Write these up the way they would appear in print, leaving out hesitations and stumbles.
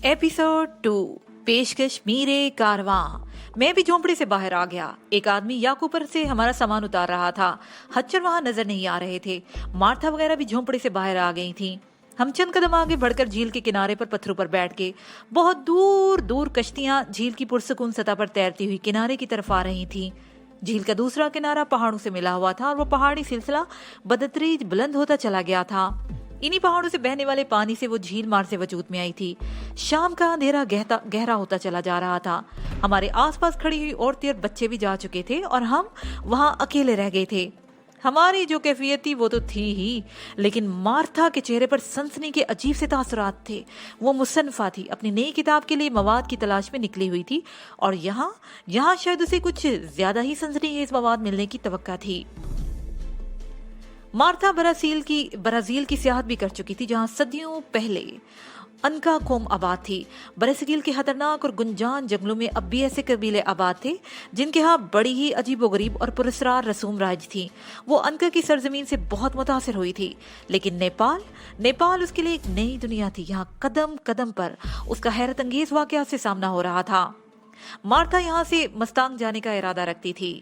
Episode 2 पेशकश मीरे कारवां। मैं भी झोंपड़ी से बाहर आ गया। एक आदमी याक ऊपर से हमारा सामान उतार रहा था। हच्चर वहां नजर नहीं आ रहे थे। मार्था वगैरह भी झोंपड़ी से बाहर आ गई थी। हम चंद कदम आगे बढ़कर झील के किनारे पर पत्थरों पर बैठ के बहुत दूर दूर कश्तियां झील की पुरसकून सतह पर तैरती हुई किनारे की तरफ आ रही थी। झील का दूसरा किनारा पहाड़ों से मिला हुआ था और वो पहाड़ी सिलसिला बदतरीज बुलंद होता चला गया था। इन्हीं पहाड़ों से बहने वाले पानी से वो झील मार से वजूद में आई थी। शाम का अंधेरा गहरा होता चला जा रहा था। हमारे आसपास खड़ी हुई औरतें और बच्चे भी जा चुके थे और हम वहां अकेले रह गए थे। हमारी जो कैफियत थी वो तो थी ही, लेकिन मार्था के चेहरे पर सनसनी के अजीब से तासुरात थे। वो मुसन्नफा थी, अपनी नई किताब के लिए मवाद की तलाश में निकली हुई थी और यहाँ शायद उसे कुछ ज्यादा ही सनसनीखेज मवाद मिलने की तवक्का थी। मार्था ब्राजील की सियाहत भी कर चुकी थी, जहां सदियों पहले अनका कौम आबाद थी। बरसील के खतरनाक और गुंजान जंगलों में अब भी ऐसे कबीले आबाद थे जिनके यहाँ बड़ी ही अजीबोगरीब और पुरस्कार रसूम राज थी। वो अनका की सरजमीन से बहुत मुतासिर हुई थी, लेकिन नेपाल उसके लिए एक नई दुनिया थी। यहाँ कदम कदम पर उसका हैरत अंगेज वाकया से सामना हो रहा था। मार्था यहाँ से मस्तांग जाने का इरादा रखती थी।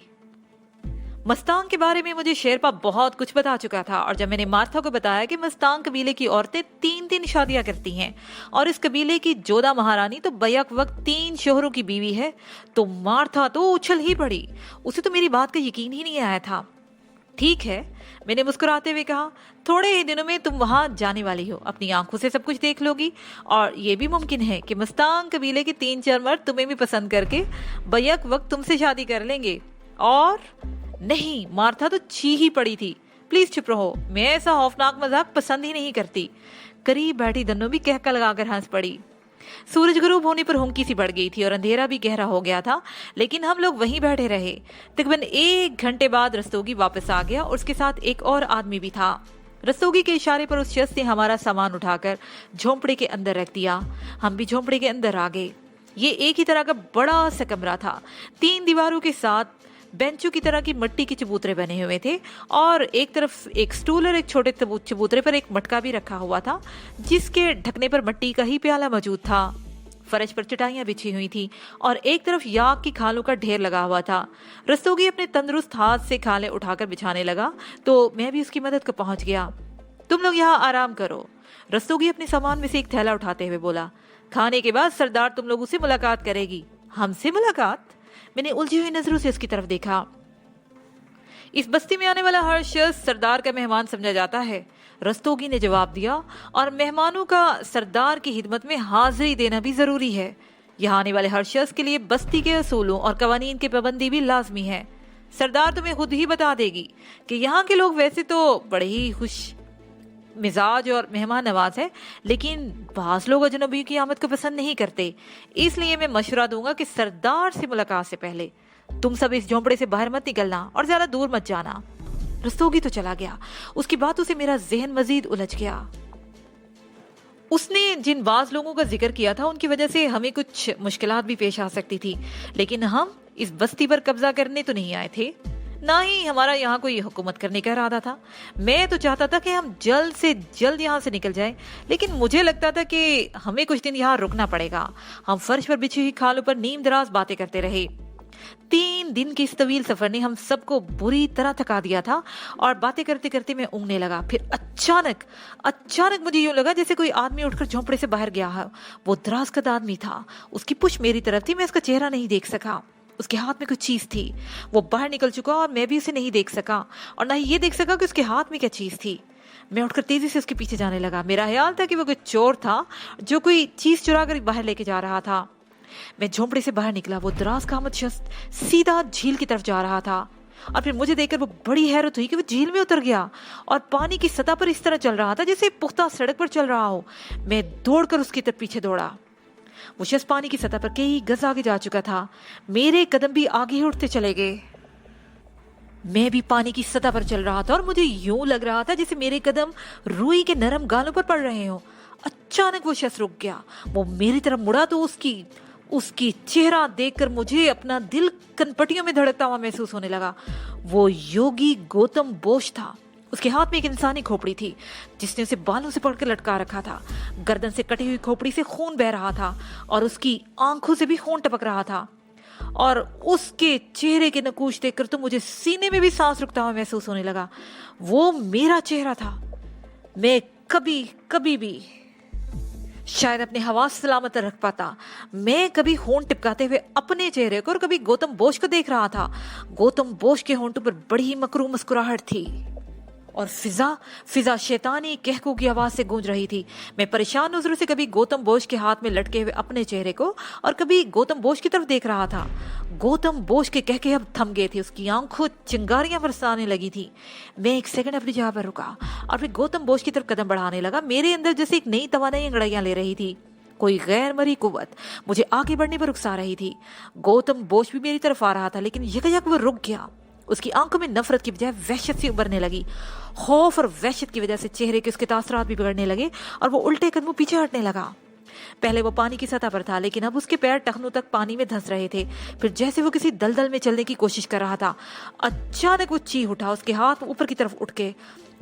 मस्तांग के बारे में मुझे शेरपा बहुत कुछ बता चुका था और जब मैंने मार्था को बताया कि मस्तांग कबीले की औरतें 3 शादियां करती हैं और इस कबीले की जोधा महारानी तो बैक वक्त 3 शोहरों की बीवी है, तो मार्था तो उछल ही पड़ी। उसे तो मेरी बात का यकीन ही नहीं आया था। ठीक है, मैंने मुस्कुराते हुए कहा, थोड़े ही दिनों में तुम वहां जाने वाली हो, अपनी आंखों से सब कुछ देख लोगी और ये भी मुमकिन है कि मस्तांग कबीले के 3-4 मर्द तुम्हें भी पसंद करके बैक वक्त तुमसे शादी कर लेंगे। और नहीं, मार्था तो ची ही पड़ी थी। प्लीज चुप रहो, मैं ऐसा खौफनाक मजाक पसंद ही नहीं करती। करीब बैठी दन्नो भी कहका लगाकर हंस पड़ी। सूरज गुरूब होने पर हुंकी सी बढ़ गई थी और अंधेरा भी गहरा हो गया था, लेकिन हम लोग वहीं बैठे रहे। तकरीबन 1 घंटे बाद रस्तोगी वापस आ गया और उसके साथ एक और आदमी भी था। रस्तोगी के इशारे पर उस शख्स ने हमारा सामान उठाकर झोंपड़े के अंदर रख दिया। हम भी झोंपड़े के अंदर आ गए। ये एक ही तरह का बड़ा सा कमरा था। 3 दीवारों के साथ बेंचों की तरह की मिट्टी के चबूतरे बने हुए थे और एक तरफ एक स्टूल और एक छोटे चबूतरे पर एक मटका भी रखा हुआ था, जिसके ढकने पर मिट्टी का ही प्याला मौजूद था। फर्श पर चटाइयां बिछी हुई थी और एक तरफ याक की खालों का ढेर लगा हुआ था। रस्तोगी अपने तंदुरुस्त हाथ से खालें उठाकर बिछाने लगा तो मैं भी उसकी मदद को पहुंच गया। तुम लोग यहाँ आराम करो, रस्तोगी अपने सामान में से एक थैला उठाते हुए बोला। खाने के बाद सरदार तुम लोगों से मुलाकात करेगी। हमसे मुलाकात? मैंने उलझी हुई नजरों से उसकी तरफ देखा। इस बस्ती में आने वाला हर शख्स सरदार का मेहमान समझा जाता है, रस्तोगी ने जवाब दिया, और मेहमानों का सरदार की खिदमत में हाजिरी देना भी जरूरी है। यहाँ आने वाले हर शख्स के लिए बस्ती के असूलों और कवानीन की पाबंदी भी लाजमी है। सरदार तुम्हें खुद ही बता देगी कि यहाँ के लोग वैसे तो बड़े ही खुश मिजाज और मेहमान नवाज है, लेकिन बाज लोग अजनबी की आमद को पसंद नहीं करते। इसलिए मैं मशवरा दूंगा कि सरदार से मुलाकात से पहले तुम सब इस झोंपड़े से बाहर मत निकलना और ज्यादा दूर मत जाना। रस्तोगी तो चला गया। उसकी बातों से मेरा जहन मजीद उलझ गया। उसने जिन बाज लोगों का जिक्र किया था उनकी वजह से हमें कुछ मुश्किलात भी पेश आ सकती थी, लेकिन हम इस बस्ती पर कब्जा करने तो नहीं आए थे, ना ही हमारा यहाँ कोई हुकूमत करने का इरादा था। मैं तो चाहता था कि हम जल्द से जल्द यहाँ से निकल जाएं, लेकिन मुझे लगता था कि हमें कुछ दिन यहाँ रुकना पड़ेगा। हम फर्श पर बिछी हुई खालों पर नीम दराज बातें करते रहे। 3 दिन के इस तवील सफर ने हम सबको बुरी तरह थका दिया था और बातें करते करते मैं ऊँगने लगा। फिर अचानक मुझे यूं लगा जैसे कोई आदमी उठकर झोंपड़े से बाहर गया है। वो दराज कद आदमी था, उसकी पुश मेरी तरफ थी। मैं उसका चेहरा नहीं देख सका। उसके हाथ में कुछ चीज थी। वो बाहर निकल चुका और मैं भी उसे नहीं देख सका और ना ही ये देख सका कि उसके हाथ में क्या चीज थी। मैं उठकर तेजी से उसके पीछे जाने लगा। मेरा ख्याल था कि वो कोई चोर था जो कोई चीज चुरा कर बाहर लेके जा रहा था। मैं झोंपड़े से बाहर निकला। वो दराज का आमद शख्स सीधा झील की तरफ जा रहा था और फिर मुझे देखकर वो बड़ी हैरत हुई कि वो झील में उतर गया और पानी की सतह पर इस तरह चल रहा था जैसे पुख्ता सड़क पर चल रहा हो। मैं दौड़कर उसकी तरफ पीछे दौड़ा। वो शख्स पानी की सतह पर कई गज आगे जा चुका था। मेरे कदम भी आगे ही उठते चले गए। मैं भी पानी की सतह पर चल रहा था और मुझे यूं लग रहा था जैसे मेरे कदम रुई के नरम गालों पर पड़ रहे हो। अचानक वो शख्स रुक गया। वो मेरी तरफ मुड़ा तो اس की चेहरा देखकर मुझे अपना दिल कनपटियों में धड़कता हुआ महसूस होने लगा। वो योगी गौतम बोस था। उसके हाथ में एक इंसानी खोपड़ी थी जिसने उसे बालों से पकड़ कर लटका रखा था। गर्दन से कटी हुई खोपड़ी से खून बह रहा था और उसकी आंखों से भी खून टपक रहा था। और उसके चेहरे के नकूश देखकर तो मुझे सीने में भी सांस रुकता हुआ महसूस होने लगा। वो मेरा चेहरा था। मैं कभी कभी भी शायद अपने हवास सलामत रख पाता। मैं कभी होंठ टिपकाते हुए अपने चेहरे को और कभी गौतम बोस को देख रहा था। गौतम बोस के होंठों पर बड़ी ही मकरू मुस्कुराहट थी और फिजा शैतानी कहकों की आवाज से गूंज रही थी। मैं परेशान नजरों से कभी गौतम बोस के हाथ में लटके हुए अपने चेहरे को और कभी गौतम बोस की तरफ देख रहा था। गौतम बोस के कहके अब थम गए थे। उसकी आंखों चिंगारियां बरसाने लगी थी। मैं एक सेकंड अपनी जगह पर रुका और फिर गौतम बोस की तरफ कदम बढ़ाने लगा। मेरे अंदर जैसे एक नई तवानाई अंगड़ाइयां ले रही थी। कोई गैर मरी कुव्वत मुझे आगे बढ़ने पर उकसा रही थी। गौतम बोस भी मेरी तरफ आ रहा था, लेकिन यकजक वो रुक गया। उसकी आंखों में नफरत की बजाय वहशत सी उभरने लगी। खौफ और वहशत की वजह से चेहरे के उसके तासरात भी बिगड़ने लगे और वो उल्टे कदमों पीछे हटने लगा। पहले वो पानी की सतह पर था, लेकिन अब उसके पैर टखनों तक पानी में धंस रहे थे। फिर जैसे वो किसी दलदल में चलने की कोशिश कर रहा था, अचानक वो चीख उठा। उसके हाथ ऊपर की तरफ उठ के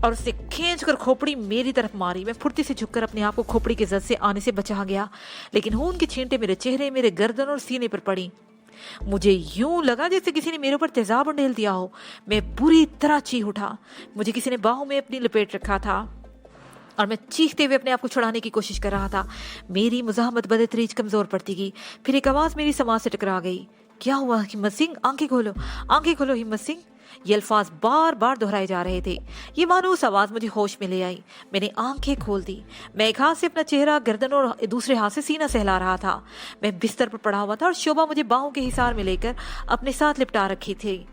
और उससे खींच कर खोपड़ी मेरी तरफ मारी। मैं फुर्ती से झुककर अपने आप को खोपड़ी के जद से आने से बचा गया, लेकिन खून की छींटे मेरे चेहरे, मेरे गर्दन और सीने पर पड़ी। मुझे यूं लगा जैसे किसी ने मेरे ऊपर तेजाब उंडेल दिया हो। मैं बुरी तरह चीख उठा। मुझे किसी ने बाहों में अपनी लपेट रखा था और मैं चीखते हुए अपने आप को छुड़ाने की कोशिश कर रहा था। मेरी मुजाहमत बदतरीज कमजोर पड़ती गई। फिर एक आवाज मेरी समाज से टकरा गई। क्या हुआ हिम्मत सिंह? आंखें खोलो, आंखें खोलो हिम्मत सिंह। ये अल्फाज बार बार दोहराए जा रहे थे। ये मानूस आवाज मुझे होश में ले आई। मैंने आंखें खोल दी। मैं एक हाथ से अपना चेहरा, गर्दन और दूसरे हाथ से सीना सहला रहा था। मैं बिस्तर पर पड़ा हुआ था और शोभा मुझे बाहों के हिसार में लेकर अपने साथ लिपटा रखी थी।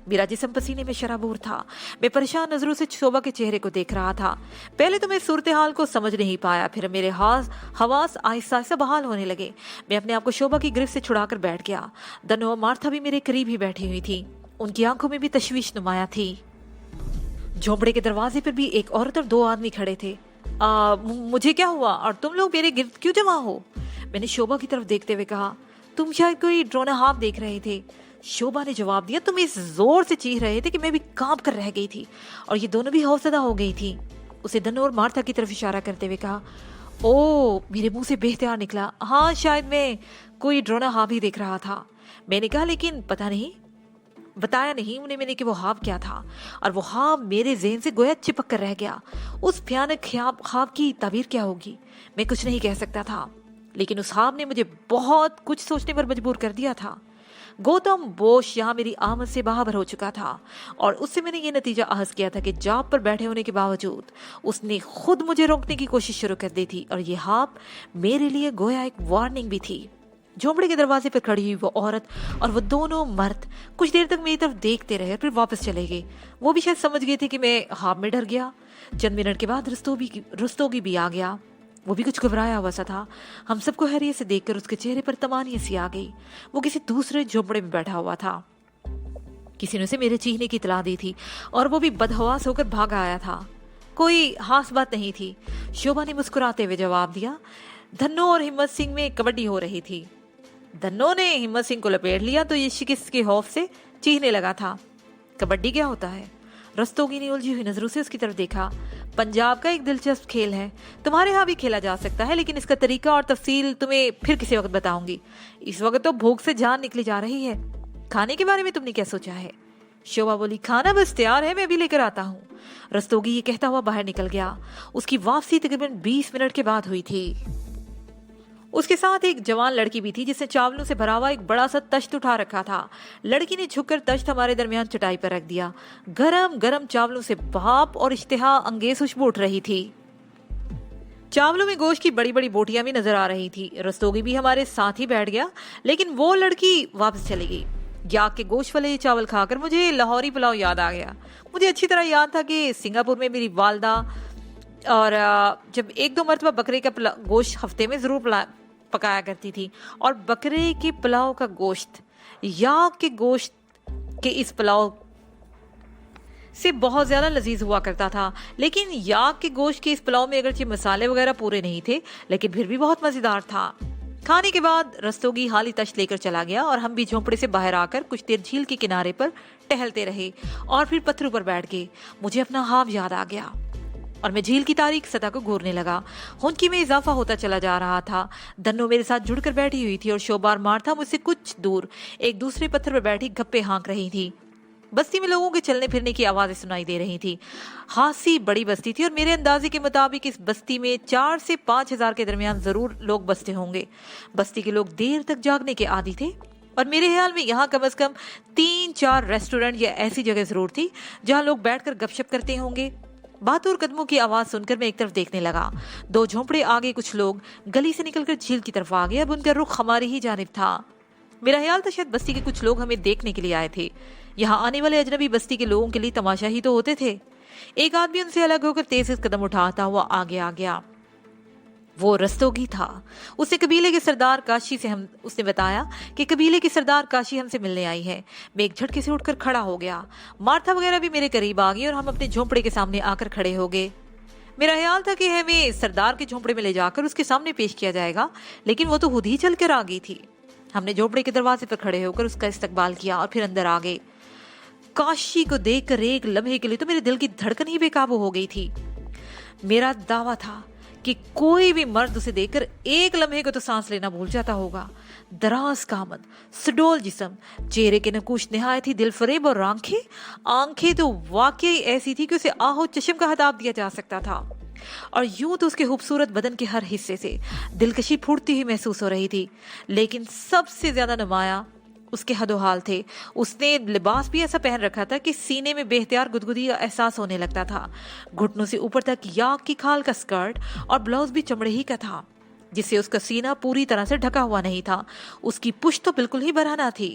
मेरा जिस्म पसीने में शराबूर था। मैं परेशान नजरों से शोभा के चेहरे को देख रहा था। पहले तो मैं सूरत हाल को समझ नहीं पाया, फिर मेरे हवास आहिस्ता आहिस्ता बहाल होने लगे। मैं अपने आप को शोभा की गिरफ्त से छुड़ाकर बैठ गया। दनो और मार्था भी मेरे करीब ही बैठी हुई थी। उनकी आंखों में भी तशवीश नुमाया थी। झोंपड़े के दरवाजे पर भी एक औरत और दो आदमी खड़े थे। मुझे क्या हुआ और तुम लोग मेरे गिर्द क्यों जमा हो? मैंने शोभा की तरफ देखते हुए कहा। तुम शायद कोई ड्रोना ख्वाब देख रहे थे। शोभा ने जवाब दिया। तुम इस जोर से चीख रहे थे कि मैं भी कांप कर रह गई थी और ये दोनों भी खौफजदा हो गई थी। उसे दनो और मार्था की तरफ इशारा करते हुए कहा। ओ, मेरे मुंह से बेख्तियार निकला। हाँ, शायद मैं कोई ड्रोना ख्वाब ही देख रहा था। मैंने कहा, लेकिन पता नहीं, बताया नहीं उन्हें मैंने कि वो ख्वाब क्या था। और वो ख्वाब मेरे ज़हन से गोया चिपक कर रह गया। उस भयानक ख्वाब की ताबीर क्या होगी मैं कुछ नहीं कह सकता था, लेकिन उस ख्वाब ने मुझे बहुत कुछ सोचने पर मजबूर कर दिया था। गौतम बोस यहाँ मेरी आमद से बाहर हो चुका था और उससे मैंने ये नतीजा अहज़ किया था कि जॉब पर बैठे होने के बावजूद उसने खुद मुझे रोकने की कोशिश शुरू कर दी थी। और ये ख्वाब मेरे लिए गोया एक वार्निंग भी थी। झोंपड़े के दरवाजे पर खड़ी हुई वो औरत और वो दोनों मर्द कुछ देर तक मेरी तरफ देखते रहे, फिर वापस चले गए। वो भी शायद समझ गए थे कि मैं ख्वाब में डर गया। चंद मिनट के बाद रुस्तोगी भी आ गया। वो भी कुछ घबराया हुआ सा था। हम सबको हैरियत से देखकर उसके चेहरे पर तमानियत सी आ गई। वो किसी दूसरे झोंपड़े में बैठा हुआ था। किसी ने उसे मेरे चीखने की इतला दी थी और वो भी बदहवास होकर भाग आया था। कोई खास बात नहीं थी, शोभा ने मुस्कुराते हुए जवाब दिया। धन्नो और हिम्मत सिंह में कबड्डी हो रही थी। धन्नो ने हिम्मत सिंह को लपेट लिया तो ये शिकस्त के खौफ से चीखने लगा था। कबड्डी क्या होता है? रस्तोगी ने उलझी हुई नजरों से उसकी तरफ देखा। पंजाब का एक दिलचस्प खेल है, तुम्हारे यहाँ भी खेला जा सकता है, लेकिन इसका तरीका और तफसील तुम्हें फिर किसी वक्त बताऊंगी। इस वक्त तो भूख से जान निकली जा रही है। खाने के बारे में तुमने क्या सोचा है? शोभा बोली, खाना बस तैयार है, मैं भी लेकर आता हूँ। रस्तोगी ये कहता हुआ बाहर निकल गया। उसकी वापसी तकरीबन 20 मिनट के बाद हुई थी। उसके साथ एक जवान लड़की भी थी जिसने चावलों से भरा हुआ एक बड़ा सा तश्त उठा रखा था। लड़की ने झुककर तश्त हमारे दरमियान चटाई पर रख दिया। गरम गरम चावलों से भाप और इश्तिहा अंगेज खुशबू उठ रही थी। चावलों में गोश्त की बड़ी बड़ी बोटियां भी नजर आ रही थी। रस्तोगी भी हमारे साथ ही बैठ गया, लेकिन वो लड़की वापस चली गई। याक के गोश्त वाले चावल खाकर मुझे लाहौरी पुलाव याद आ गया। मुझे अच्छी तरह याद था कि सिंगापुर में मेरी वालदा और जब एक दो मरतबा बकरे का गोश्त हफ्ते में जरूर पकाया करती थी, और बकरे के पुलाव का गोश्त याक के गोश्त के इस पुलाव से बहुत ज्यादा लजीज हुआ करता था। लेकिन याक के गोश्त के इस पुलाव में अगरचे मसाले वगैरह पूरे नहीं थे, लेकिन फिर भी बहुत मजेदार था। खाने के बाद रस्तोगी हाली तश्त लेकर चला गया और हम भी झोंपड़े से बाहर आकर कुछ देर झील के किनारे पर टहलते रहे और फिर पत्थरों पर बैठ गए। मुझे अपना ख्वाब याद आ गया और मैं झील की तारीख सतह को घूरने लगा। हुनकी में इजाफा होता चला जा रहा था। दन्नो मेरे साथ जुड़कर बैठी हुई थी और शोबार मार्था मुझसे कुछ दूर एक दूसरे पत्थर पर बैठी गप्पे हाँक रही थी। बस्ती में लोगों के चलने फिरने की आवाजें सुनाई दे रही थी। खासी बड़ी बस्ती थी और मेरे अंदाजे के मुताबिक इस बस्ती में 4 से 5 हजार के दरमियान जरूर लोग बसते होंगे। बस्ती के लोग देर तक जागने के आदी थे और मेरे ख्याल में यहाँ कम से कम 3-4 रेस्टोरेंट या ऐसी जगह जरूर थी जहाँ लोग बैठकर गपशप करते होंगे। बात और कदमों की आवाज सुनकर मैं एक तरफ देखने लगा। 2 झोंपड़े आगे कुछ लोग गली से निकलकर झील की तरफ आ गए। अब उनका रुख हमारी ही जानिब था। मेरा ख्याल था शायद बस्ती के कुछ लोग हमें देखने के लिए आए थे। यहाँ आने वाले अजनबी बस्ती के लोगों के लिए तमाशा ही तो होते थे। एक आदमी उनसे अलग होकर तेज कदम उठाता हुआ आगे आ गया। वो रस्तोगी था। उसने कबीले के सरदार काशी से उसने बताया कि कबीले की सरदार काशी हमसे मिलने आई है। मैं एक झटके से उठकर खड़ा हो गया। मार्था वगैरह भी मेरे करीब आ गई और हम अपने झोंपड़े के सामने आकर खड़े हो गए। मेरा ख्याल था कि हमें सरदार के झोंपड़े में ले जाकर उसके सामने पेश किया जाएगा, लेकिन वो तो खुद ही चलकर आ गई थी। हमने झोंपड़े के दरवाजे पर खड़े होकर उसका इस्तकबाल किया और फिर अंदर आ गए। काशी को देखकर एक लम्हे के लिए तो मेरे दिल की धड़कन ही बेकाबू हो गई थी। मेरा दावा था कि कोई भी मर्द उसे देखकर एक लम्हे को तो सांस लेना भूल जाता होगा। दराज कामत, सुडोल जिस्म, चेहरे के नकूश निहायत ही दिलफरेब और आंखें तो वाकई ऐसी थी कि उसे आहो चश्म का खिताब दिया जा सकता था। और यूं तो उसके खूबसूरत बदन के हर हिस्से से दिलकशी फूटती हुई महसूस हो रही थी, लेकिन सबसे ज्यादा नुमाया उसके हदोहाल थे। उसने लिबास भी ऐसा पहन रखा था कि सीने में बेहतियार गुदगुदी का एहसास होने लगता था। घुटनों से ऊपर तक याक की खाल का स्कर्ट और ब्लाउज भी चमड़े ही का था, जिससे उसका सीना पूरी तरह से ढका हुआ नहीं था। उसकी पुश्त तो बिल्कुल ही बराना थी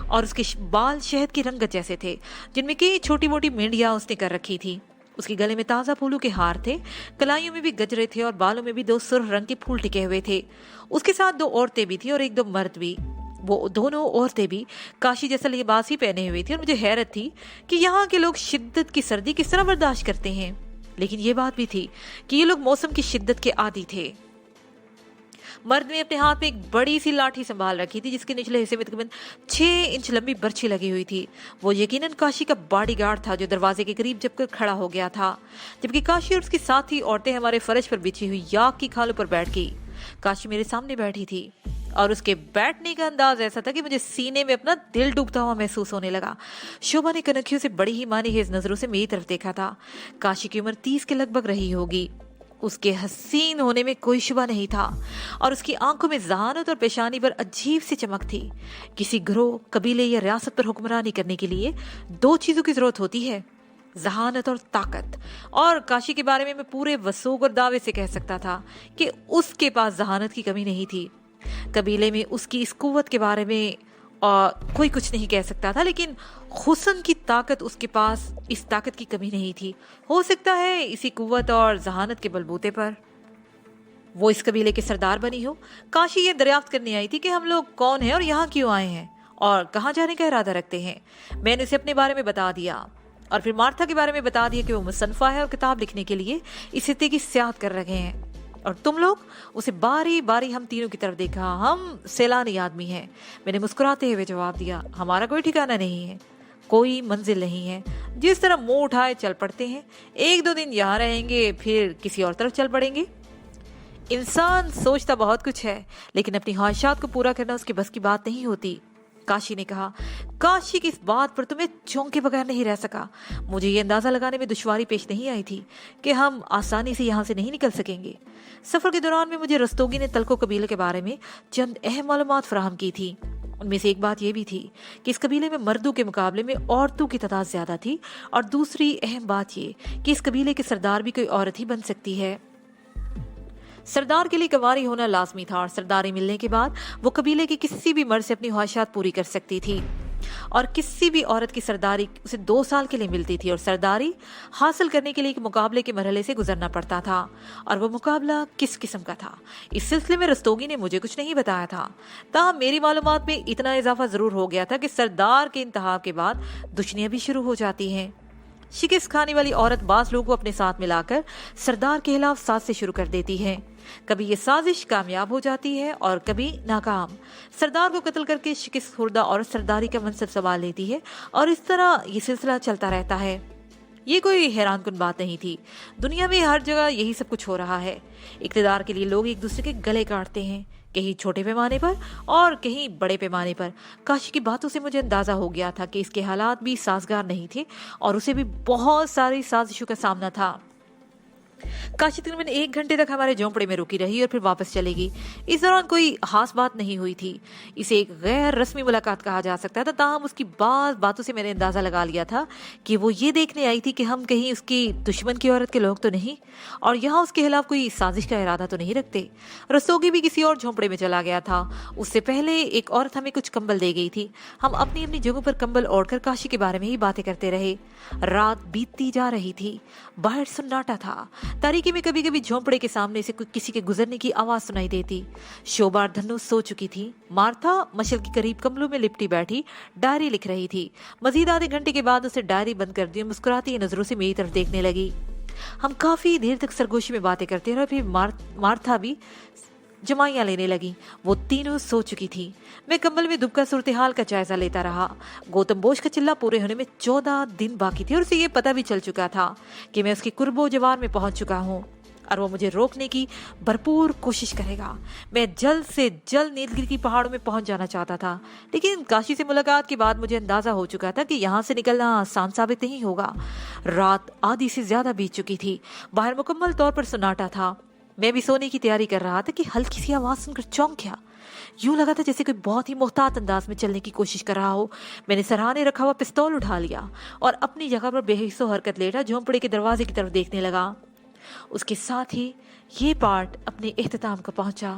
और उसके बाल शहद की रंगत जैसे थे, जिनमें कई छोटी मोटी मेंढियां उसने कर रखी थी। उसके गले में ताजा फूलों के हार थे, कलाइयों में भी गजरे थे और बालों में भी 2 सुर्ख रंग के फूल टिके हुए थे। उसके साथ 2 औरतें भी थी और 1-2 मर्द भी। वो दोनों औरतें भी काशी जैसा लिबास ही पहने हुई थी और मुझे हैरत थी कि यहाँ के लोग शिद्दत की सर्दी किस तरह बर्दाश्त करते हैं। लेकिन ये बात भी थी कि ये लोग मौसम की शिद्दत के आदी थे। मर्द ने अपने हाथ में एक बड़ी सी लाठी संभाल रखी थी, जिसके निचले हिस्से में तकरीबन 6 इंच लंबी बर्छी लगी हुई थी। वो यकीनन काशी का बॉडीगार्ड था, जो दरवाजे के करीब जबकर खड़ा हो गया था, जबकि काशी और उसकी साथी औरतें हमारे फर्श पर बिछी हुई याक की खालों पर बैठ गई। काशी मेरे सामने बैठी थी और उसके बैठने का अंदाज ऐसा था कि मुझे सीने में अपना दिल डूबता हुआ महसूस होने लगा। शोभा ने कनखियों से बड़ी ही मानी हेज नजरों से मेरी तरफ देखा था। काशी की उम्र 30 के लगभग रही होगी। उसके हसीन होने में कोई शुबा नहीं था और उसकी आंखों में ज़हानत और पेशानी पर अजीब सी चमक थी। किसी ग्रोह, कबीले या रियासत पर हुक्मरानी करने के लिए 2 चीज़ों की जरूरत होती है, जहानत और ताकत। और काशी के बारे में मैं पूरे वसूख और दावे से कह सकता था कि उसके पास जहानत की कमी नहीं थी। कबीले में उसकी इस कुव्वत के बारे में कोई कुछ नहीं कह सकता था, लेकिन हुस्न की ताकत उसके पास इस ताकत की कमी नहीं थी। हो सकता है इसी कुव्वत और जहानत के बलबूते पर वो इस कबीले के सरदार बनी हो। काशी ये दरियाफ्त करने आई थी कि हम लोग कौन हैं और यहाँ क्यों आए हैं और कहाँ जाने का इरादा रखते हैं। मैंने उसे अपने बारे में बता दिया और फिर मार्था के बारे में बता दिया कि वो मुसन्फा है और किताब लिखने के लिए इस हिस्से की सियाहत कर रहे हैं। और तुम लोग? उसे बारी बारी हम तीनों की तरफ देखा। हम सैलानी आदमी हैं, मैंने मुस्कुराते हुए जवाब दिया। हमारा कोई ठिकाना नहीं है, कोई मंजिल नहीं है। जिस तरह मुंह उठाए चल पड़ते हैं। 1-2 दिन यहाँ रहेंगे, फिर किसी और तरफ चल पड़ेंगे। इंसान सोचता बहुत कुछ है, लेकिन अपनी ख्वाहिशात को पूरा करना उसके बस की बात नहीं होती, काशी ने कहा। काशी की इस बात पर तुम्हें चौंके बगैर नहीं रह सका। मुझे ये अंदाजा लगाने में दुश्वारी पेश नहीं आई थी कि हम आसानी से यहाँ से नहीं निकल सकेंगे। सफर के दौरान में मुझे रस्तोगी ने तलको कबीले के बारे में चंद अहम मालूमात फराहम की थी। उनमें से एक बात यह भी थी कि इस कबीले में मर्दों के मुकाबले में औरतों की तादाद ज्यादा थी, और दूसरी अहम बात ये कि इस कबीले के सरदार भी कोई औरत ही बन सकती है। सरदार के लिए कंवारी होना लाजमी था और सरदारी मिलने के बाद वो कबीले के किसी भी मर्द से अपनी ख्वाहिशात पूरी कर सकती थी। और किसी भी औरत की सरदारी उसे 2 साल के लिए मिलती थी और सरदारी हासिल करने के लिए एक मुकाबले के मरहले से गुजरना पड़ता था। और वो मुकाबला किस किस्म का था, इस सिलसिले में रस्तोगी ने मुझे कुछ नहीं बताया था। ताहम मेरी मालूमात में इतना इजाफा जरूर हो गया था कि सरदार के इंतहा के बाद दुश्मनियां भी शुरू हो जाती हैं। शिकस्त खाने वाली औरत बाज लोगों को अपने साथ मिलाकर सरदार के खिलाफ साजिश शुरू कर देती है। कभी ये साजिश कामयाब हो जाती है और कभी नाकाम। सरदार को कत्ल करके शिकस्त खुर्दा औरत सरदारी का मनसब संभाल लेती है और इस तरह ये सिलसिला चलता रहता है। ये कोई हैरानकुन बात नहीं थी। दुनिया में हर जगह यही सब कुछ हो रहा है। इक्तदार के लिए लोग एक दूसरे के गले काटते हैं, कहीं छोटे पैमाने पर और कहीं बड़े पैमाने पर। काशी की बातों से मुझे अंदाजा हो गया था कि इसके हालात भी साजगार नहीं थे और उसे भी बहुत सारी साजिशों का सामना था। काशी तकरीबन 1 घंटे तक हमारे झोंपड़े में रुकी रही और फिर वापस चलेगी। इस दौरान कोई खास बात नहीं हुई थी। इसे एक गैर रस्मी मुलाकात कहा जा सकता था। ताहम उसकी बातों से मैंने अंदाजा लगा लिया था कि वो ये देखने आई थी कि हम कहीं उसकी दुश्मन की औरत के लोग तो नहीं और यहाँ उसके खिलाफ कोई साजिश का इरादा तो नहीं रखते। रस्तोगी भी किसी और झोंपड़े में चला गया था। उससे पहले एक औरत हमें कुछ कंबल दे गई थी। हम अपनी अपनी जगहों पर कंबल ओढ़कर काशी के बारे में ही बातें करते रहे। रात बीतती जा रही थी। बाहर सन्नाटा था। तारीकी में कभी कभी झोंपड़े के सामने से किसी के गुजरने की आवाज सुनाई देती। शोभा और धनु सो चुकी थी। मार्था मशल के करीब कमलों में लिपटी बैठी डायरी लिख रही थी। मजीद आधे घंटे के बाद उसे डायरी बंद कर दी और मुस्कुराती नजरों से मेरी तरफ देखने लगी। हम काफी देर तक सरगोशी में बातें करते रहे। फिर मार्था भी जमाइयां लेने लगी। वो तीनों सो चुकी थी। मैं कंबल में दुबका सूरत हाल का जायजा लेता रहा। गौतम बोझ का चिल्ला पूरे होने में 14 दिन बाकी थे और उसे ये पता भी चल चुका था कि मैं उसकी कुर्बो जवार में पहुंच चुका हूँ और वो मुझे रोकने की भरपूर कोशिश करेगा। मैं जल्द से जल्द नीलगिरी की पहाड़ों में पहुंच जाना चाहता था, लेकिन काशी से मुलाकात के बाद मुझे अंदाजा हो चुका था कि यहाँ से निकलना आसान साबित नहीं होगा। रात आधी से ज्यादा बीत चुकी थी। बाहर मुकम्मल तौर पर सन्नाटा था। मैं भी सोने की तैयारी कर रहा था कि हल्की सी आवाज सुनकर चौंक गया। यूं लगा था जैसे कोई बहुत ही मुहतात अंदाज में चलने की कोशिश कर रहा हो। मैंने सराहने रखा हुआ पिस्तौल उठा लिया और अपनी जगह पर बेहिस्सो हरकत लेटा झोंपड़े के दरवाजे की तरफ देखने लगा। उसके साथ ही ये पार्ट अपने इख्तिताम को पहुंचा।